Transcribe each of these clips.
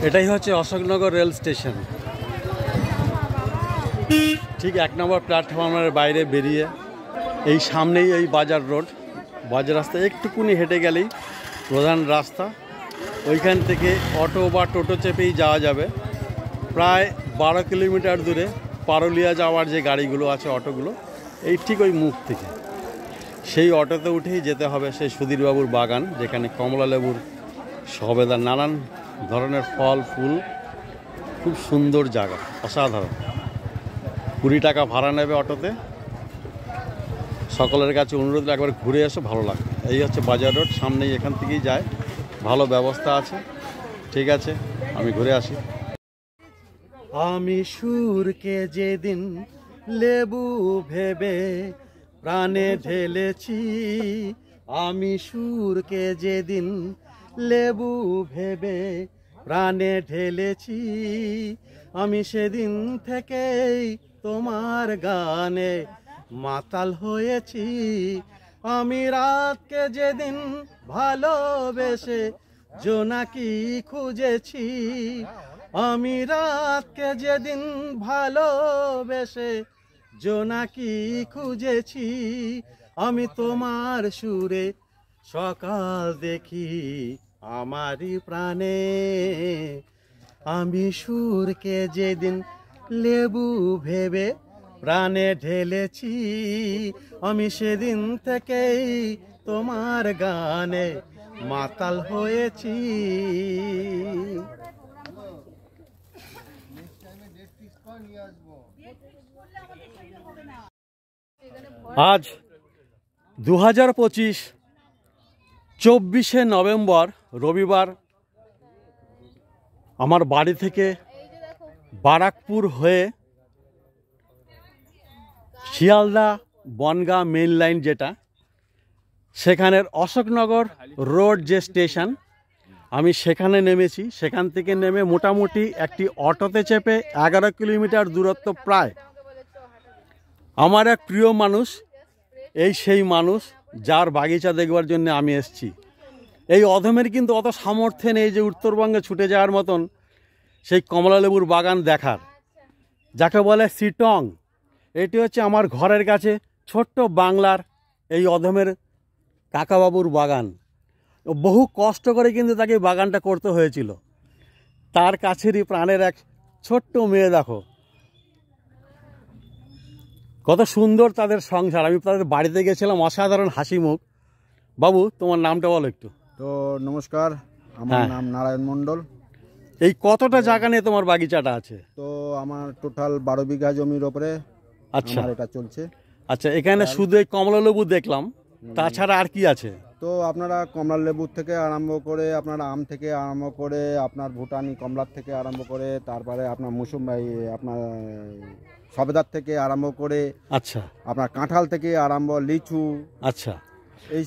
এটাই হচ্ছে Ashoknagar rail station. ঠিক 1 নম্বর প্ল্যাটফর্মের বাইরে বেরিয়ে এই সামনেই এই বাজার রোড, বাজার রাস্তা একটুকুনি হেঁটে গেলেই প্রধান রাস্তা। ওইখান থেকে অটো বা টোটো চেপেই যাওয়া যাবে। প্রায় 12 কিলোমিটার দূরে পারুলিয়া যাওয়ার যে গাড়িগুলো আছে, অটোগুলো, এই ঠিক ওই মুখ থেকে সেই অটোতে উঠেই যেতে হবে সেই সুধীরবাবুর বাগান, যেখানে কমলা লেবুর সবেদা, নানান ধরনের ফল ফুল, খুব সুন্দর জায়গা, অসাধারণ। 20 টাকা ভাড়া নেবে অটোতে। সকলের কাছে অনুরোধ, একবার ঘুরে এসে ভালো লাগবে। এই হচ্ছে বাজার রোড, সামনেই এখান থেকেই যায়, ভালো ব্যবস্থা আছে। ঠিক আছে, আমি ঘুরে আসি। আমি সুরকে যেদিন লেবু ভেবে প্রাণে ঢেলেছি, আমি সুরকে যেদিন লেবু ভেবে প্রাণে ঢেলেছি, আমি সেদিন থেকেই তোমার গানে মাতাল হয়েছি। আমি রাতকে যেদিন ভালোবেসে জোনাকি খুঁজেছি, আমি রাতকে যেদিন ভালোবেসে জোনাকি খুঁজেছি, আমি তোমার সুরে সকাল দেখি আমারই প্রাণে। আমি সুরকে যেদিন লেবু ভেবে প্রাণে ঢেলেছি, আমি সেদিন থেকেই তোমার গানে মাতাল হয়েছি। আজ 2025 24শে নভেম্বর, রবিবার। আমার বাড়ি থেকে বারাকপুর হয়ে শিয়ালদা বনগাঁ মেইন লাইন, যেটা সেখানের অশোকনগর রোড যে স্টেশন, আমি সেখানে নেমেছি। সেখান থেকে নেমে মোটামুটি একটি অটোতে চেপে 11 কিলোমিটার দূরত্ব প্রায়। আমার এক প্রিয় মানুষ, এই সেই মানুষ যার বাগিচা দেখবার জন্য আমি এসেছি। এই অধমের কিন্তু অত সামর্থ্য নেই যে উত্তরবঙ্গে ছুটে যাওয়ার মতন সেই কমলালেবুর বাগান দেখার, যাকে বলে সিটং। এটি হচ্ছে আমার ঘরের কাছে ছোট্ট বাংলার এই অধমের কাকাবাবুর বাগান। বহু কষ্ট করে কিন্তু তাকে বাগানটা করতে হয়েছিল। তার কাছেরই প্রাণের এক ছোট্ট মেয়ে, দেখো কত সুন্দর তাদের সংসার। আমি তাদের বাড়িতে গেছিলাম, অসাধারণ হাসি মুখ। বাবু, তোমার নামটা বলো একটু। তো নমস্কার, আমার নাম নারায়ণ মণ্ডল। এই কতটা জায়গা নিয়ে তোমার বাগিচাটা আছে? তো আমার টোটাল 12 বিঘা জমির ওপরে আচ্ছা এটা চলছে। আচ্ছা, এখানে শুধু এই কমলা লেবু দেখলাম, তাছাড়া আর কি আছে? তো আপনারা কমলা লেবুর থেকে আরম্ভ করে, আপনার আম থেকে আরম্ভ করে, আপনার ভুটানি কমলার থেকে আরম্ভ করে, তারপরে আপনার মুসুম্বাই, আপনার সবেদার থেকে আরম্ভ করে, আচ্ছা, আপনার কাঁঠাল থেকে আরম্ভ, লিচু। আচ্ছা,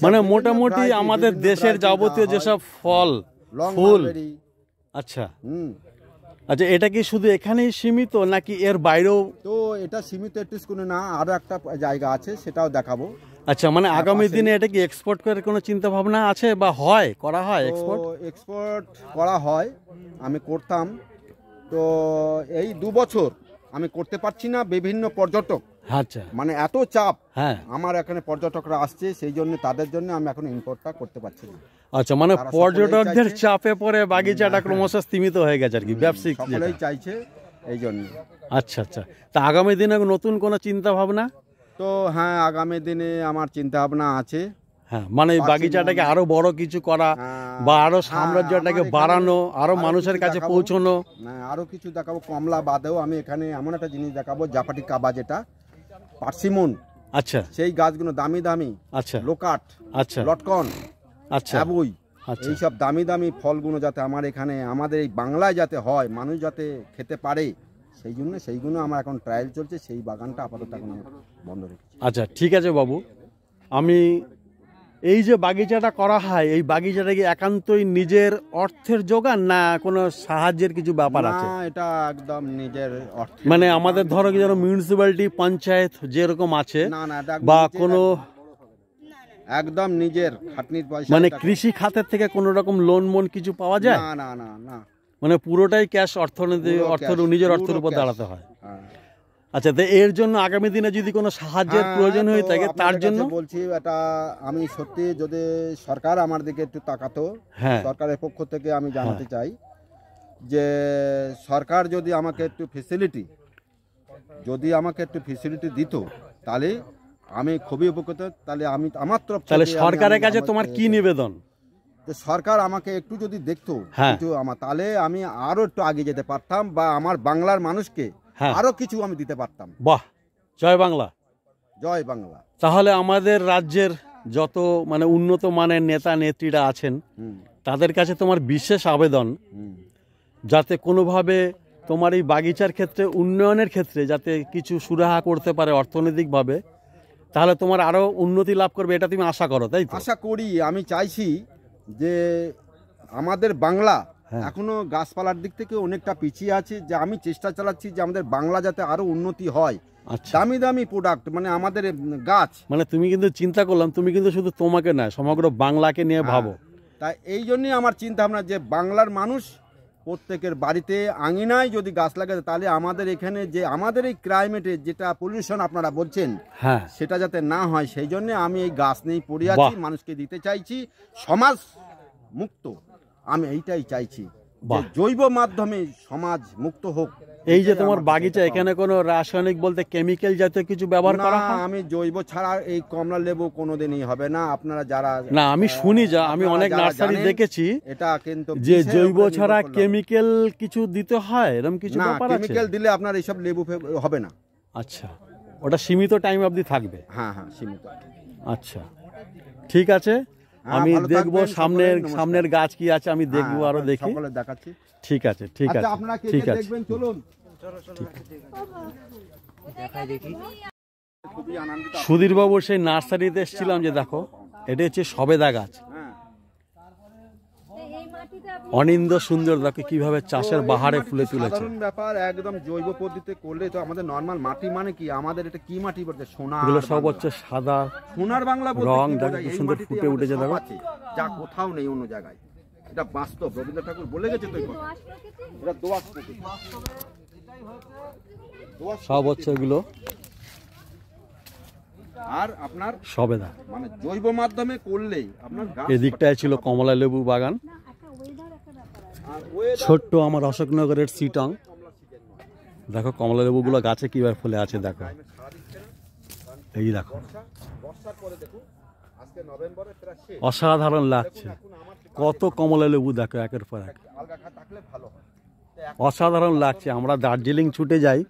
মানে মোটামুটি আমাদের দেশের যাবতীয় যেসব ফল ফুল। আচ্ছা, আচ্ছা, এটা কি শুধু এখানেই সীমিত নাকি এর বাইরেও? তো এটা সীমিত একটু স্কুলে না, আরো একটা জায়গা আছে, সেটাও দেখাবো। আচ্ছা, মানে আগামী দিনে এটা কি এক্সপোর্ট করার কোনো চিন্তা ভাবনা আছে বা করা হয়? এক্সপোর্ট করা হয়, আমি করতাম। তো এই 2 বছর আমি করতে পারছি না, বিভিন্ন পর্যটক, আচ্ছা, মানে এত চাপ। হ্যাঁ, আমার এখানে পর্যটকরা আসছে, সেই জন্য তাদের জন্য আমি এখন ইম্পোর্টটা করতে পারছি না। আচ্ছা, মানে পর্যটকদের চাপে পড়ে বাগিচাটা ক্রমশ স্তীমিত হয়ে গেছে আর কি, ব্যবসায়িক সকলেই চাইছে, এই জন্য। আচ্ছা আচ্ছা, তা আগামী দিনে নতুন কোনো চিন্তা ভাবনা? তো হ্যাঁ, আগামী দিনে আমার চিন্তা ভাবনা আছে। হ্যাঁ, মানে এই বাগিচাটাকে আরো বড় কিছু করা বা আরো সাম্রাজ্যটাকে বাড়ানো, আরো মানুষের কাছে পৌঁছানো। আরো কিছু দেখাবো। কমলা বাদেও আমি এখানে এমন একটা জিনিস দেখাবো, জাপাটি কাবা, যেটা পার্সিমন। আচ্ছা, সেই গাছগুলো দামি দামি। আচ্ছা, লোকাট, আচ্ছা, লটকন, আচ্ছা, অ্যাবুই, এইসব দামি দামি ফলগুলো যাতে আমার এখানে, আমাদের এই বাংলায় যাতে হয়, মানুষ যাতে খেতে পারে, সেই জন্য সেইগুলো আমার এখন ট্রায়াল চলছে। সেই বাগানটা আপাতত এখন বন্ধ রেখেছি। আচ্ছা, ঠিক আছে বাবু। আমি এই যে বাগিচাটা করা হয়, এই বাগিচাটা কি একান্তই নিজের অর্থের যোগান না কোনো সাহায্যের কিছু ব্যাপার আছে? না, এটা একদম নিজের অর্থ। মানে আমাদের ধরো কি যেন মিউনিসিপ্যালিটি, পঞ্চায়েত যেরকম আছে, বা কোনো একদম নিজের খাটনির পয়সা। মানে কৃষি খাতের থেকে কোনো রকম লোন কিছু পাওয়া যায়? না না না না। মানে পুরোটাই ক্যাশ অর্থনীতি পুরো অর্থ cash, নিজের পুরো অর্থের উপর cash। দাঁড়াতে হয়। হ্যাঁ। আচ্ছা, তো এর জন্য আগামী দিনে যদি কোনো সাহায্যের প্রয়োজন হয়ে তো থাকে তার আপনাদের জন্য কাছে বলছি, এটা আমি সত্যি যদি সরকার আমার দিকে একটু তাকাতো, হ্যাঁ সরকারের পক্ষ থেকে আমি জানাতে চাই যে সরকার যদি আমাকে একটু ফেসিলিটি দিত, তাহলে আমি খুবই উপকৃত। তাহলে আমি আমার তরফ তাহলে থেকে সরকারের কাছে তোমার কি নিবেদন? যে সরকার আমাকে একটু যদি দেখতো হ্যাঁ। কিছু তাহলে আমি আরো একটু আগে যেতে পারতাম, বা আমার বাংলার মানুষকে হ্যাঁ। আরো কিছু আমি দিতে পারতাম। বাহ, জয় বাংলা। জয় বাংলা। তাহলে আমাদের রাজ্যের যত মানে উন্নত মানের নেতা নেত্রীরা আছেন হুম, তাদের কাছে তোমার বিশেষ আবেদন, হুম। যাতে কোনোভাবে তোমার এই বাগিচার ক্ষেত্রে উন্নয়নের ক্ষেত্রে যাতে কিছু সুরাহা করতে পারে অর্থনৈতিকভাবে, তাহলে তোমার আরো উন্নতি লাভ করবে, এটা তুমি আশা করো, তাই তো? আশা করি, আমি চাইছি যে আমাদের বাংলা হ্যাঁ। এখনো গাছপালার দিক থেকে অনেকটা পিছিয়ে আছে, যে আমি চেষ্টা চালাচ্ছি যে আমাদের বাংলা যাতে আরো উন্নতি হয়। আচ্ছা, দামি দামি প্রোডাক্ট, মানে আমাদের গাছ। মানে তুমি কিন্তু চিন্তা করলাম, তুমি কিন্তু শুধু তোমাকে নয় সমগ্র বাংলাকে নিয়ে ভাবো। তাই এই জন্যই আমার চিন্তা ভাবনা যে বাংলার মানুষ প্রত্যেকের বাড়িতে আঙিনায় যদি গাছ লাগে, তাহলে আমাদের এখানে যে আমাদের এই ক্লাইমেটে যেটা পলিউশন আপনারা বলছেন, হ্যাঁ, সেটা যাতে না হয়, সেই জন্য আমি এই গাছ নিয়েই পড়ে আছি, বাহ। মানুষকে দিতে চাইছি সমাজ মুক্ত। আমি এইটাই চাইছি যে বাহ। জৈব মাধ্যমে সমাজ মুক্ত হোক। এই যে এটাই তোমার আমার বাগিচা, কাছে এখানে কোনো রাসায়নিক বলতে কেমিক্যাল জাতীয় কিছু ব্যবহার না, করা হয়? আমি জৈব ছাড়া এই কমলা লেবু কোনোদিনই হবে না। আপনারা যারা না, আমি শুনি, যা আমি আপনারা অনেক যারা নার্সারি জানেন, দেখেছি এটা কিন্তু যে বিষের জৈব উপরে ছাড়া নির্ভর করলাম। কেমিক্যাল কিছু দিতে হয়, এরকম কিছু না, ব্যাপার আছে? কেমিক্যাল দিলে আপনার এইসব লেবু হবে না। আচ্ছা, ওটা সীমিত টাইম অবধি থাকবে? হ্যাঁ, সীমিত। আচ্ছা, ঠিক আছে, আমি ভালো দেখবো থাকবেন, সামনের সকলের নমস্কার। সামনের গাছ কি আছে, আমি দেখবো, আরো দেখি। সকলে দেখাচ্ছি। ঠিক আছে, ঠিক আচ্ছা, আছে, আপনারা কে ঠিক কে আছে। দেখবেন চলুন। সুধীরবাবুর সেই নার্সারিতে এসেছিলাম, যে দেখো এটা হচ্ছে সবেদা গাছ, হ্যাঁ। অনিন্দ সুন্দর, দেখো কিভাবে চাষের বাহারে ফুলে তুলেছে। সাধারণ ব্যাপার, একদম জৈব পদ্ধতিতে করলে তো আমাদের নরমাল মাটি, মানে কি আমাদের এটা কি মাটি বলতে, এগুলো সব হচ্ছে সাদা সোনার বাংলা বলতে রং, কি দেখো বোঝায়? কি এই সুন্দর মাটিতেই ফুটে আমাদের উঠেছে, সব দেখো। আছে, যা কোথাও নেই অন্য জায়গায়। এটা বাস্তব, রবীন্দ্র ঠাকুর বলে গেছে তো এই কথা। এটা দোআঁশ প্রকৃতি। সব হচ্ছে এগুলো আর আপনার সবেদা। মানে জৈব মাধ্যমে করলেই আপনার গাছ এদিকটায় ছিল কমলা লেবু বাগান, আর weather ছোট্ট আমার অশোকনগরের সিটং। দেখো কমলা লেবুগুলো গাছে কিভাবে ফুলে আছে, দেখো এই দেখো, বর্ষার পরে দেখুন, আজকে নভেম্বরে প্রায় শেষ। অসাধারণ লাগছে। কত কমলা লেবু দেখো একের পর এক, আলগা খা থাকলে ভালো হয়। অসাধারণ লাগছে। আমরা দার্জিলিং ছুটে যাই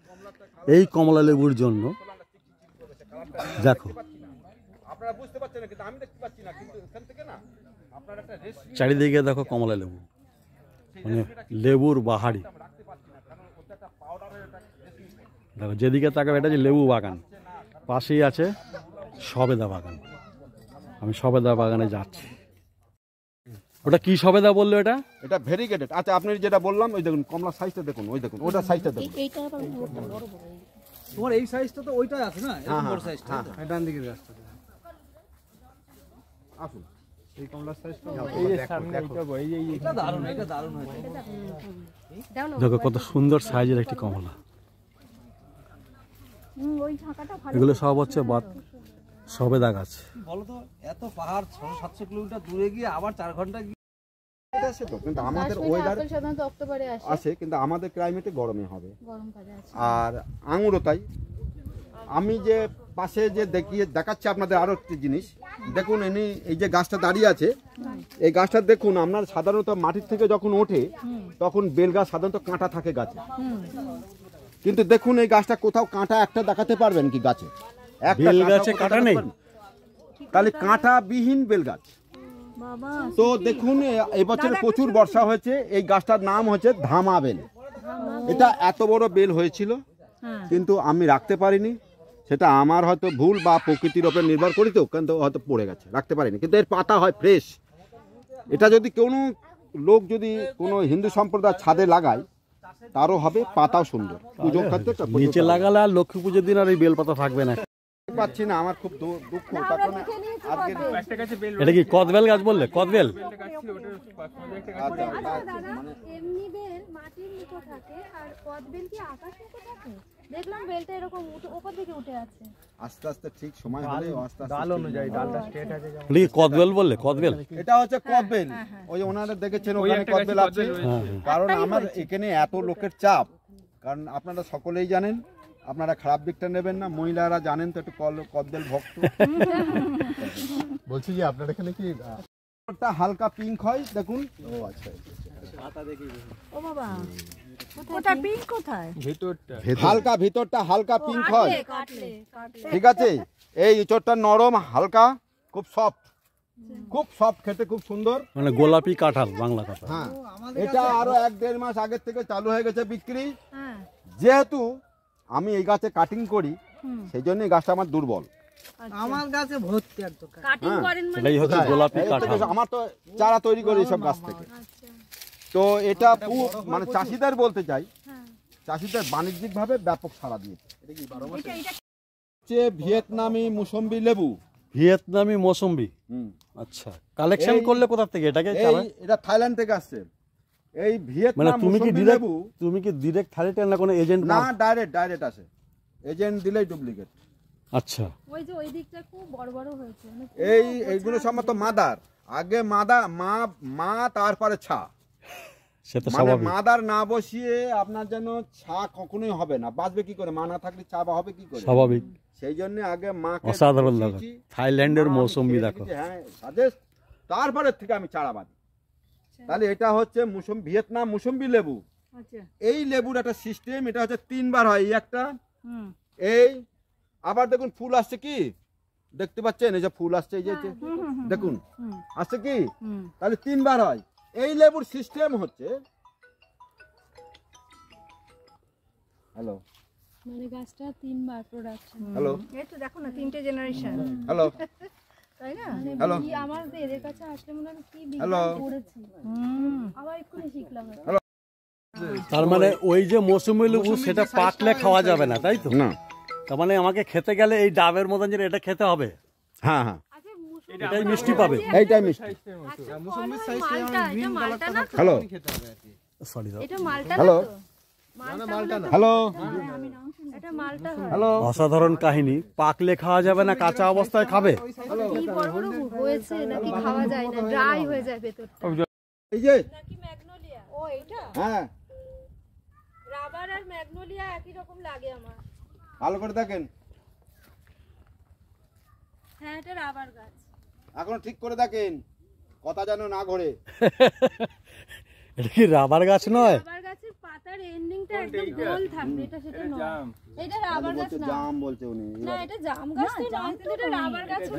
এই কমলা লেবুর জন্য। দেখো আপনারা বুঝতে পারছেন না, কিন্তু আমি দেখতে পাচ্ছি না, কিন্তু এখান থেকে না আপনার একটা রেস্ট চারিদিকে দেখো কমলা লেবু, মানে লেবুর বাহারি। দেখো যেদিকে তাকাবে এটা যে লেবু বাগান, পাশেই আছে সবেদা বাগান। আমি সবেদা বাগানে যাচ্ছি। ওটা কি সবেদা বললো এটা? এটা ভেরিগেটেড। আচ্ছা, আপনি যেটা বললাম, ওই দেখুন কমলা সাইজটা দেখুন, ওই দেখুন ওটা সাইজটা দেখুন। এইটা আবার বড় বড় তোমার এই সাইজটা তো ওইটাই আছে না, এরকম বড় সাইজটা ডান দিকের রাস্তা আসুন। এই কমলার সাইজটা এই যে সামনে এইটা এটা দারুণ, এটা দারুণ হয়েছে। দেখো কত সুন্দর সাইজের একটি কমলা। ওই ঢাকাটা ভালো। এগুলো সব হচ্ছে সবেদা গাছ। বলো তো, এত পাহাড় 600-700 কিলোমিটার দূরে গিয়ে আবার 4 ঘন্টা এটা আছে তো, কিন্তু আমাদের কাশ্মীরে ওয়েদার আপেল সাধারণত অক্টোবরে আসে, আছে, কিন্তু আমাদের ক্লাইমেটে গরমে হবে। গরমকালে আসে। আর আঙুরও তাই। আমি যে পাশে যে দেখাচ্ছি আপনাদের আরো একটি জিনিস দেখুন। এই যে গাছটা দাঁড়িয়ে আছে, এই গাছটা দেখুন, আপনার সাধারণত মাটির থেকে যখন ওঠে তখন বেল গাছ সাধারণত কাঁটা থাকে গাছে, কিন্তু দেখুন এই গাছটা কোথাও কাঁটা একটা দেখাতে পারবেন কি গাছে? একটা বেল কাঁটাও গাছে কোথাও কাঁটা দেখাতে নেই? পারবেন? তাহলে কাঁটা বিহীন বেল গাছ। বাবা, তো দেখুন এবছর প্রচুর বর্ষা হয়েছে, এই গাছটার নাম হচ্ছে ধামা বেল। এটা এত বড় বেল হয়েছিল, কিন্তু আমি রাখতে পারিনি। সেটা আমার হয়তো ভুল বা প্রকৃতির ওপর নির্ভর করি, তো কিন্তু হয়তো পড়ে গেছে, রাখতে পারিনি। কিন্তু এর পাতা হয় ফ্রেশ। এটা যদি কোনো লোক যদি কোনো হিন্দু সম্প্রদায় ছাদে লাগায়, তারও হবে, পাতাও সুন্দর। পুজো ক্ষেত্রে একটা পুজো নিচে করা। লাগালে আর লক্ষ্মী পুজোর দিন আর এই বেলপাতা থাকবে না। পাচ্ছি না, আমার খুব দুঃখ। তার কারণে আজকে এটা কি কদবেল গাছ বললে? কদবেল? এমনি বেল মুখো থাকে আর কদবেল কি আকাশ মুখো থাকে? দেখলাম বেলটা এরকম উপর দিকে উঠে আছে। আস্তে আস্তে ঠিক সময় হলে আস্তে আস্তে ডাল অনুযায়ী ডালটা স্ট্রেট আছে যেমন। বলি কদবেল বললে, কদবেল? এটা হচ্ছে কদবেল। ওই যে ওনারা দেখেছেন ওখানে কদবেল আছে। কারণ আমার এখানে এত লোকের চাপ, কারণ আপনারা সকলেই জানেন, আপনারা খারাপ দিকটা নেবেন না, মহিলারা জানেন তো একটু কদবেল ভক্ত। বলছি যে আপনার এখানে কি ওটা হালকা পিঙ্ক হয় দেখুন। ও আচ্ছা, ও বাবা, কোথায় পিঙ্ক কোথায়? ভিতরটা হালকা ভিতরটা হালকা পিঙ্ক হয়, কাটলে ঠিক আছে? এই ইঁচড়টা নরম, হালকা, খুব সফট, খুব সফট, খেতে খুব সুন্দর। মানে গোলাপি কাঁঠাল, বাংলা কথা। হ্যাঁ, এটা আরো 1-1.5 মাস আগের থেকে চালু হয়ে গেছে বিক্রি। হ্যাঁ, যেহেতু আমি এই গাছে কাটিং করি, সেই জন্য এই গাছটা আমার দুর্বল। আমার গাছে ভর্তি একদম। কাটিং করেন মানে? এটাই হচ্ছে গোলাপি এই থেকে কাঁঠাল। আমার তো চারা তৈরি করি এইসব গাছ থেকে। তো এটা মানে চাষিদের বলতে চাই, চাষিদের বাণিজ্যিকভাবে ব্যাপক সাড়া দিয়েছে। হচ্ছে ভিয়েতনামি মুসম্বি লেবু। ভিয়েতনামি মৌসুম্বি। আচ্ছা, কালেকশন করলে কোথা থেকে এটাকে? এটা থাইল্যান্ড থেকে আসছে। এই মানে ভিয়েতনাম তুমি কি মুসম্বি ডিরেক্ট, লেবু তুমি কি ডিরেক্ট থাইল্যান্ড না কোনো এজেন্ট? না, ডাইরেক্ট আসে। এজেন্ট দিলেই ডুপ্লিকেট। আচ্ছা, ওই যে ওই দিকটা খুব বড় বড় হয়েছে। এইগুলো সম্ভবত মাদার। আগে মা তারপরে ছা। সে তো মানে স্বাভাবিক। মাদার না বসিয়ে আপনার যেন ছা কখনোই হবে না। বাঁচবে কি করে? মা না থাকলে চা বা হবে কি করে? স্বাভাবিক। সেই জন্য আগে মাকে অসাধারণ দেখো, বসিয়েছি। থাইল্যান্ডের মা আমি মৌসুম্বি খেয়ে দেখো। দেখেছি, হ্যাঁ সাজেস্ট। তারপরে থেকে আমি চারা বাঁধি। তাহলে এটা হচ্ছে ভিয়েতনাম মুসম্বি লেবু। আচ্ছা, এই লেবুর একটা সিস্টেম, এটা হচ্ছে 3 বার হয়। এই একটা, এই আবার দেখুন ফুল আসছে কি দেখতে পাচ্ছেন? এই যে ফুল আসছে, এই যে দেখুন আসছে কি, তাহলে 3 বার হয়। এই লেবুর সিস্টেম হচ্ছে, হ্যালো মানে গাছটা 3 বার প্রোডাকশন। হ্যালো এই তো দেখো না, 3টে জেনারেশন, হ্যালো তাই না? হ্যালো কি আমার এদের কাছে আসলে মনে হয় কি হ্যালো বিজ্ঞান করেছি। আবার এক্ষুনি শিখলাম। তার মানে ওই যে মৌসুমি লেবু, সেটা পাকলে খাওয়া যাবে না, তাই তো? না, তার মানে আমাকে খেতে গেলে এই ডাবের মতন যে এটা খেতে হবে, হ্যাঁ হ্যাঁ, আচ্ছা, এটাই মিষ্টি পাবে। এইটাই মিষ্টি। মুসম্বির সাইজটা এটা মালটা না? হ্যালো সরি দাও। এটা মালটা না হ্যালো তো? হ্যালো এটা মালটা হয়। হ্যালো অসাধারণ কাহিনী। পাকলে খাওয়া যাবে না, কাঁচা অবস্থায় খাবে। কি বড় বড় হয়েছে নাকি খাওয়া যায় না, ড্রাই হয়ে যায় ভেতরটা। এই যে নাকি ম্যাগনোলিয়া? ও এটা হ্যাঁ, রাবার আর ম্যাগনোলিয়া একই রকম লাগে আমার। ভালো করে দেখেন, হ্যাঁ, এটা রাবার গাছ। এখন ঠিক করে দেখেন, কথা যেন না ঘোরে। এটা কি রাবার গাছ নয়? রাবার গাছের পাতার এন্ডিংটা একদম গোল থাকবে, এটা সেটা নয়। এটা রাবার গাছ বলছে না। জাম বলছে উনি। না, এটা জাম গাছ তো নয়, কিন্তু এটা রাবার গাছ না।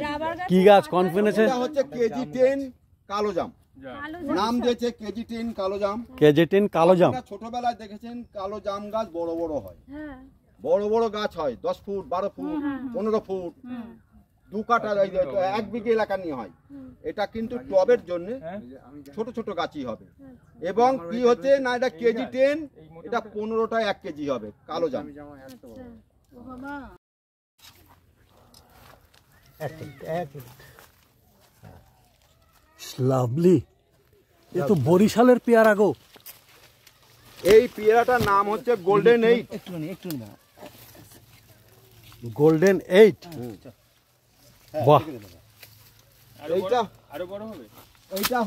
রাবার গাছ কি গাছ? কনফিডেন্স? এটা হচ্ছে কেজি 10 কালো জাম। কালো নাম দিয়েছে কেজি 10 কালো জাম। কেজেটিন কালো জাম। আপনারা ছোটবেলায় দেখেছেন কালো জাম গাছ বড় বড় হয়, হ্যাঁ, বড় বড় গাছ হয়, 10 ফুট 12 ফুট 15 ফুট, 2 কাঠা, 1 বিঘে এলাকা নিয়ে হয়। এটা কিন্তু টবের জন্য ছোট ছোট গাছই হবে। এবং কি হচ্ছে না, এটা কেজি 10, এটা 15টা 1 কেজি হবে কালো জাম। ও বাবা, লাভলি। এ তো বরিশালের পেয়ারা গো। এই পেয়ারাটার নাম হচ্ছে গোল্ডেন 8। গোল্ডেন 8। বাহ, এইটা আরো বড় হবে। এইটা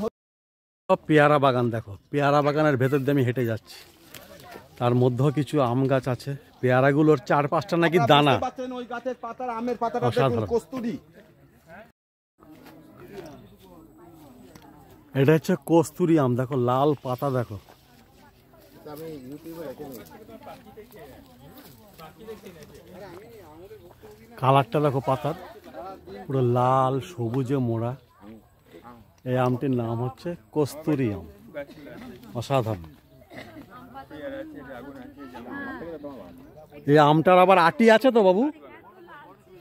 সব পেয়ারা বাগান দেখো। পেয়ারা বাগানের ভেতর দিয়ে আমি হেঁটে যাচ্ছি। তার মধ্যেও কিছু আম গাছ আছে। পেয়ারাগুলোর 4-5টা নাকি দানা। বুঝতে পারছেন, ওই গাছের পাতার আমের পাতাটা দেখুন, অসাধারণ। কস্তুরী। এটা হচ্ছে কস্তুরি আম, দেখো লাল পাতা দেখো। কালারটা দেখো পাতার, পুরো লাল সবুজে মোড়া। এই আমটির নাম হচ্ছে কস্তুরি আম। অসাধারণ। এই আমটার আবার আটি আছে তো বাবু?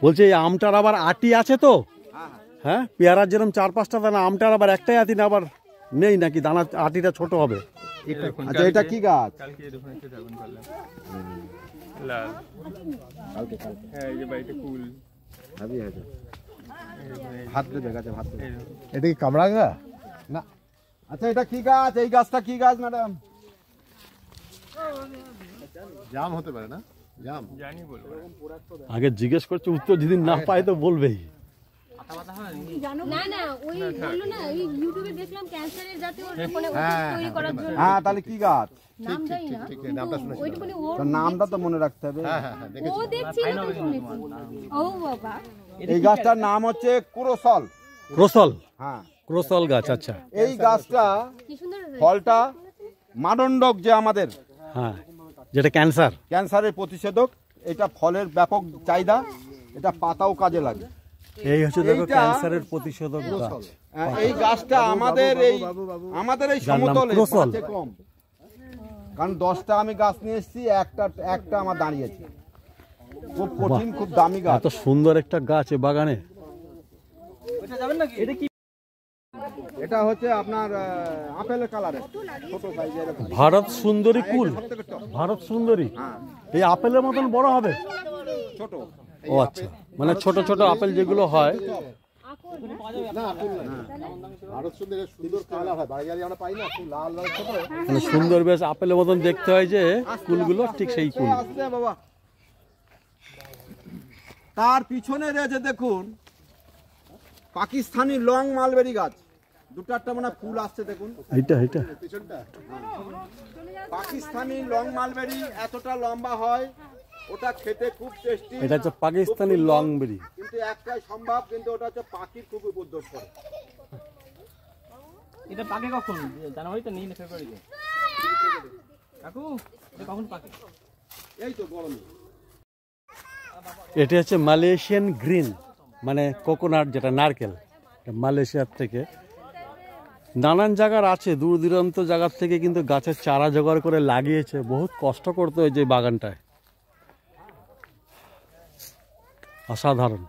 বলছে এই আমটার আবার আটি আছে তো? হ্যাঁ, পেয়ারার যেরকম 4-5টা দানা, আমটার আবার একটাই আটি না আবার নেই নাকি? দানা আটিটা ছোট হবে। আচ্ছা, এটা কি গাছ? কালকে দেখুন একটা ড্রাগন করলাম লাল। কালকে হ্যাঁ, এই যে বাড়িতে ফুল। ভাবি আছে, ভাত দেবে গাছে, ভাত দেবে। এটা কি কামরাঙ্গা? না, আচ্ছা এটা কি গাছ? এই গাছটা কি গাছ ম্যাডাম? জাম হতে পারে না, জাম আগে জিজ্ঞেস করছে, উত্তর যদি না পায় তো বলবেই। না না ওই বললো না, ওই ইউটিউবে দেখলাম ক্যান্সারের জাতীয় মানে ওষুধ তৈরি করার জন্য। হ্যাঁ, তাহলে কি গাছ? নাম জানি না, ঠিক নামটা শুনেছি। ওইটুকুনি ওর তার নামটা তো মনে রাখতে হবে। ও দেখছি না তো শুনেছি। ও বাবা, এই গাছটার নাম হচ্ছে ক্রোসল। ক্রোসল, হ্যাঁ, ক্রোসল গাছ, আচ্ছা। হ্যাঁ। এই গাছটা কি সুন্দর ফলটা মাদণ্ডক, যে আমাদের হ্যাঁ, যেটা ক্যান্সার। ক্যান্সারের প্রতিষেধক। এটা ফলের ব্যাপক চাহিদা, এটা পাতাও কাজে লাগে। এই হচ্ছে দেখো এইটা- ক্যান্সারের প্রতিষেধক গাছ। এই গাছটা আমাদের এই যার নাম সমতলে ক্রোসল। গাছে কম, কারণ 10টা আমি গাছ নিয়ে এসেছি, একটা আমার দাঁড়িয়েছে। খুব কঠিন, খুব দামি গাছ। এত সুন্দর একটা গাছ এ বাগানে। এটা হচ্ছে আপনার আপেলের কালারের, ছোট সাইজের। ভারত সুন্দরী কুল, ভারত সুন্দরী। এই আপেলের মতন বড় হবে? ছোট। ও আচ্ছা, মানে ছোট ছোট আপেল যেগুলো হয়। ভারত সুন্দর সুন্দর কালার হয়, বাইরে গেলে আমরা পাই না, খুব লাল লাল ছোট। মানে সুন্দর বেশ আপেলের মতন দেখতে হয় যে কুলগুলো, ঠিক সেই কুল। আসতে বাবা, তার পিছনে রয়েছে দেখুন পাকিস্তানি লং মালবেরি গাছ। দুটো একটা মানে ফুল আসছে দেখুন। এইটা এইটা পিছনটা পাকিস্তানি লং মালবেরি এতটা লম্বা হয়, ওটা খেতে খুব টেস্টি। এটা হচ্ছে পাকিস্তানি লং বেরি। কিন্তু একটাই সম্ভব, কিন্তু ওটা হচ্ছে পাখির খুব উপদ্রব করে। এটা পাকে কখন? জানুয়ারিতে নেই না ফেব্রুয়ারিতে? কাকু এটা কখন পাকে? এই তো গরমে। এটা হচ্ছে মালয়েশিয়ান গ্রিন, মানে কোকোনাট, যেটা নারকেল। এটা মালয়েশিয়ার থেকে নানান জায়গার আছে, দূর দূরান্ত জায়গার থেকে কিন্তু গাছের চারা জোগাড় করে লাগিয়েছে। বহুত কষ্ট করতে হয়েছে এই বাগানটায়, অসাধারণ।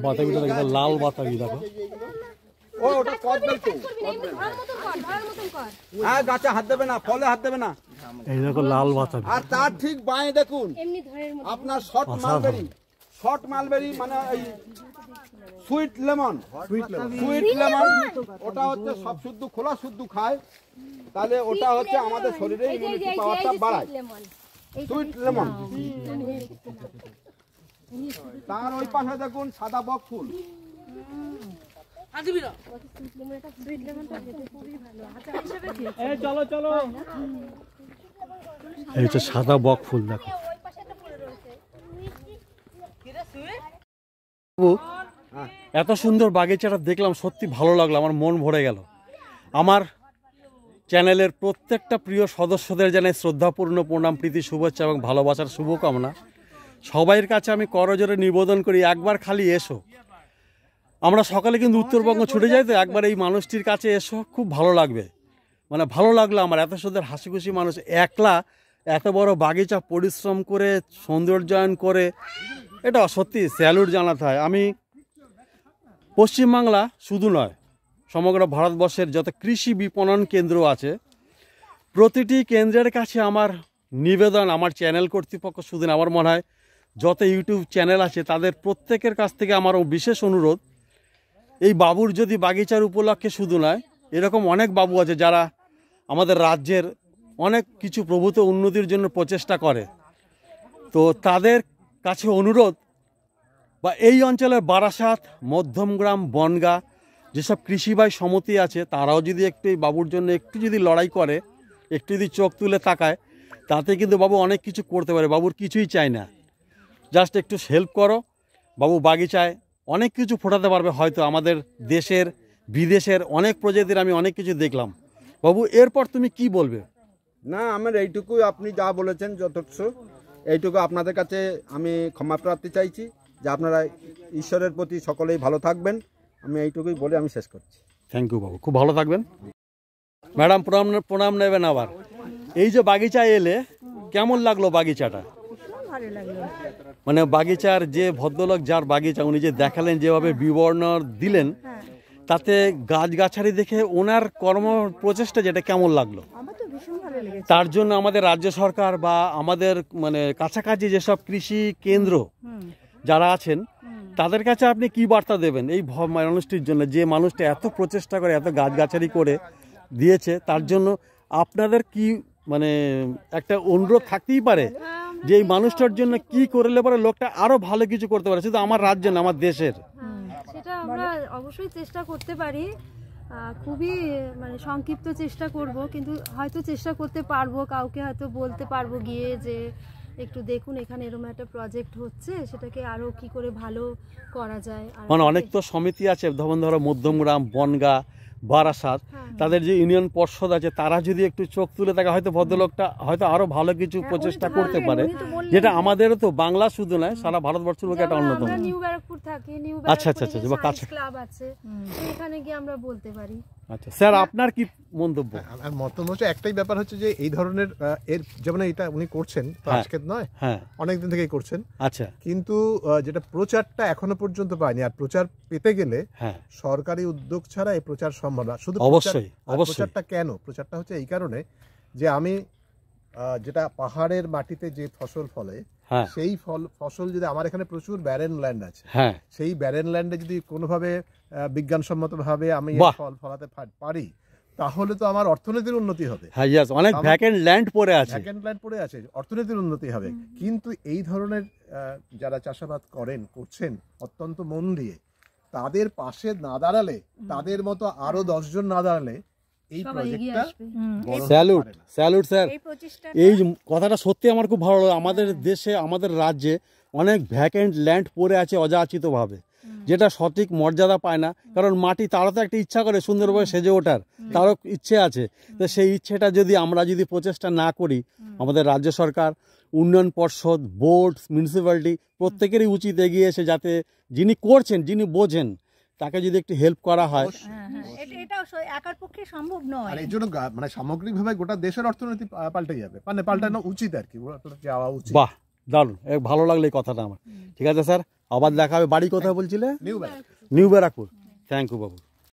বাতাবিটা দেখো, লাল বাতাবি দেখো। ও ওটা কদবেল তো। ধরার মতন কর, ধরার মতন কর। হ্যাঁ, গাছে হাত দেবে না, ফলে হাত দেবে না। এই দেখো লাল বাতাবি। আর তার ঠিক বাঁয়ে দেখুন এমনি ধরের মতন। আপনার শর্ট মালবেরি। শর্ট মালবেরি মানে এই সুইট লেমন। সুইট লেমন ওটা হচ্ছে সব শুদ্ধ, খোলা শুদ্ধ খায়, তাহলে ওটা হচ্ছে আমাদের শরীরে এই যে ইমিউনিটি পাওয়ারটা বাড়ায়। লেমন। Sweet lemon. তার ওই পাশে দেখুন সাদা বক ফুল। এই চলো চলো। এই হচ্ছে সাদা বক ফুল দেখো। এত সুন্দর বাগিচাটা দেখলাম, সত্যি ভালো লাগলো, আমার মন ভরে গেল। আমার চ্যানেলের প্রত্যেকটা প্রিয় সদস্যদের জানাই শ্রদ্ধাপূর্ণ প্রণাম, প্রীতি, শুভেচ্ছা এবং ভালোবাসার শুভকামনা। সবাইয়ের কাছে আমি করজোরে নিবেদন করি, একবার খালি এসো। আমরা সকালে কিন্তু উত্তরবঙ্গ ছুটে যাই, তো একবার এই মানুষটির কাছে এসো, খুব ভালো লাগবে। মানে ভালো লাগলো আমার, এত সুন্দর হাসি খুশি মানুষ, একলা এত বড় বাগিচা পরিশ্রম করে সৌন্দর্যায়ন করে, এটা সত্যি স্যালুট জানাতে হয়। আমি পশ্চিমবাংলা শুধু নয়, সমগ্র ভারতবর্ষের যত কৃষি বিপণন কেন্দ্র আছে, প্রতিটি কেন্দ্রের কাছে আমার নিবেদন, আমার চ্যানেল কর্তৃপক্ষ শুধু না, আমার মনে হয় যত ইউটিউব চ্যানেল আছে তাদের প্রত্যেকের কাছ থেকে আমার বিশেষ অনুরোধ, এই বাবুর যদি বাগিচার উপলক্ষে শুধু নয়, এরকম অনেক বাবু আছে যারা আমাদের রাজ্যের অনেক কিছু প্রভূত উন্নতির জন্য প্রচেষ্টা করে। তো তাদের কাছে অনুরোধ, বা এই অঞ্চলের বারাসাত, মধ্যমগ্রাম, বনগাঁ যেসব কৃষিবাই সমিতি আছে, তারাও যদি একটু এই বাবুর জন্য একটু যদি লড়াই করে, একটু যদি চোখ তুলে তাকায়, তাতে কিন্তু বাবু অনেক কিছু করতে পারে। বাবুর কিছুই চাই না, জাস্ট একটু হেল্প করো, বাবু বাগিচায় অনেক কিছু ফোটাতে পারবে। হয়তো আমাদের দেশের বিদেশের অনেক প্রজাতির আমি অনেক কিছু দেখলাম। বাবু এরপর তুমি কি বলবে? না, আমার এইটুকুই, আপনি যা বলেছেন যথেষ্ট। এইটুকু আপনাদের কাছে আমি ক্ষমা প্রার্থী চাইছি, যে আপনারা ঈশ্বরের প্রতি সকলেই ভালো থাকবেন। আমি এইটুকুই বলে আমি শেষ করছি। থ্যাংক ইউ বাবু, খুব ভালো থাকবেন। ম্যাডাম প্রণাম নেবেন আবার। এই যে বাগিচায় এলে কেমন লাগলো বাগিচাটা? মানে বাগিচার যে ভদ্রলোক, যার বাগিচা, উনি যে দেখালেন, যেভাবে বিবরণ দিলেন, তাতে গাছগাছালি দেখে ওনার কর্ম প্রচেষ্টা যেটা কেমন লাগলো? তার জন্য আমাদের রাজ্য সরকার বা আমাদের মানে কাছাকাছি যেসব কৃষি কেন্দ্র যারা আছেন, তাদের কাছে আপনি কি বার্তা দেবেন এই মানুষটির জন্য, যে মানুষটা এত প্রচেষ্টা করে এত গাছগাছালি করে দিয়েছে, তার জন্য আপনাদের কি মানে একটা অনুরোধ থাকতেই পারে যে এই মানুষটার জন্য কি করলে পরে লোকটা আরো ভালো কিছু করতে পারে, শুধু আমার রাজ্য না আমার দেশের? সেটা আমরা অবশ্যই চেষ্টা করতে পারি, খুবই মানে সংক্ষিপ্ত চেষ্টা করব, কিন্তু হয়তো চেষ্টা করতে পারবো, কাউকে হয়তো বলতে পারবো গিয়ে যে একটু দেখুন এখানে এরকম একটা প্রজেক্ট হচ্ছে, সেটাকে আরো কি করে ভালো করা যায়। মানে অনেক তো সমিতি আছে, ধরো মধ্যমগ্রাম, বনগাঁ, বারাসাত, তাদের যে ইউনিয়ন পর্ষদ আছে, তারা যদি একটু চোখ তুলে থাকে হয়তো ভদ্রলোকটা হয়তো আরো ভালো কিছু প্রচেষ্টা করতে পারে, যেটা আমাদেরও তো বাংলা শুধু নয় সারা ভারতবর্ষের লোক একটা অন্যতম। নিউ ব্যারাকপুর থাকি, নিউ আচ্ছা আচ্ছা আচ্ছা, কাছে ক্লাব আছে, এখানে গিয়ে আমরা বলতে পারি। আচ্ছা স্যার, আপনার কি মন্তব্য? আর মন্তব্য হচ্ছে একটাই ব্যাপার হচ্ছে যে এই ধরনের এর যেমন এটা উনি করছেন আজকে নয়, হ্যাঁ অনেকদিন থেকেই করছেন। আচ্ছা, কিন্তু যেটা প্রচারটা এখনো পর্যন্ত পায়নি, আর প্রচার পেতে গেলে হ্যাঁ সরকারি উদ্যোগ ছাড়া এই প্রচার সম্ভব না। শুধু অবশ্যই অবশ্যই। প্রচারটা কেন? প্রচারটা হচ্ছে এই কারণে যে আমি যেটা পাহাড়ের মাটিতে যে ফসল ফলে সেই ফসল যদি আমার এখানে প্রচুর ব্যারেন ল্যান্ড আছে, হ্যাঁ সেই ব্যারেন ল্যান্ডে যদি কোনোভাবে বিজ্ঞানসম্মতভাবে আমি ফল ফলাতে পারি, তাহলে তো আমার অর্থনীতির উন্নতি হবে। হ্যাঁ, ইয়েস, অনেক ভ্যাকেন্ট ল্যান্ড পড়ে আছে, ভ্যাকেন্ট ল্যান্ড পড়ে আছে, অর্থনীতির উন্নতি হবে। কিন্তু এই ধরনের যারা চাষাবাদ করছেন অত্যন্ত মন দিয়ে, তাদের পাশে না দাঁড়ালে, তাদের মতো আরো 10 জন না দাঁড়ালে এই প্রজেক্টটা স্যালুট স্যালুট স্যার। এই কথাটা সত্যি আমার খুব ভালো লাগে। আমাদের দেশে আমাদের রাজ্যে অনেক ভ্যাকেন্ট ল্যান্ড পড়ে আছে অযাচিতভাবে, যেটা সঠিক মর্যাদা পায় না, কারণ মাটি তারা তো একটা ইচ্ছা করে সুন্দরভাবে সেজে ওঠার, তারও ইচ্ছে আছে। তো সেই ইচ্ছেটা যদি আমরা যদি প্রচেষ্টা না করি, আমাদের রাজ্য সরকার, উন্নয়ন পর্ষদ, বোর্ড, মিউনিসিপ্যালিটি প্রত্যেকেরই উচিত এগিয়ে এসে যাতে যিনি করছেন, যিনি বোঝেন, তাকে যদি একটু হেল্প করা হয়। এটাও একার পক্ষে সম্ভব নয়, আর এই জন্য মানে সামগ্রিকভাবে গোটা দেশের অর্থনীতি পাল্টে যাবে, মানে পাল্টানো উচিত আর কি, যাওয়া উচিত। বাহ, দারুণ, ভালো লাগলো এই কথাটা আমার। ঠিক আছে স্যার, আবার দেখা হবে। বাড়ি কোথায় বলছিলে? New Barrackpore. New Barrackpore. Thank you Babu.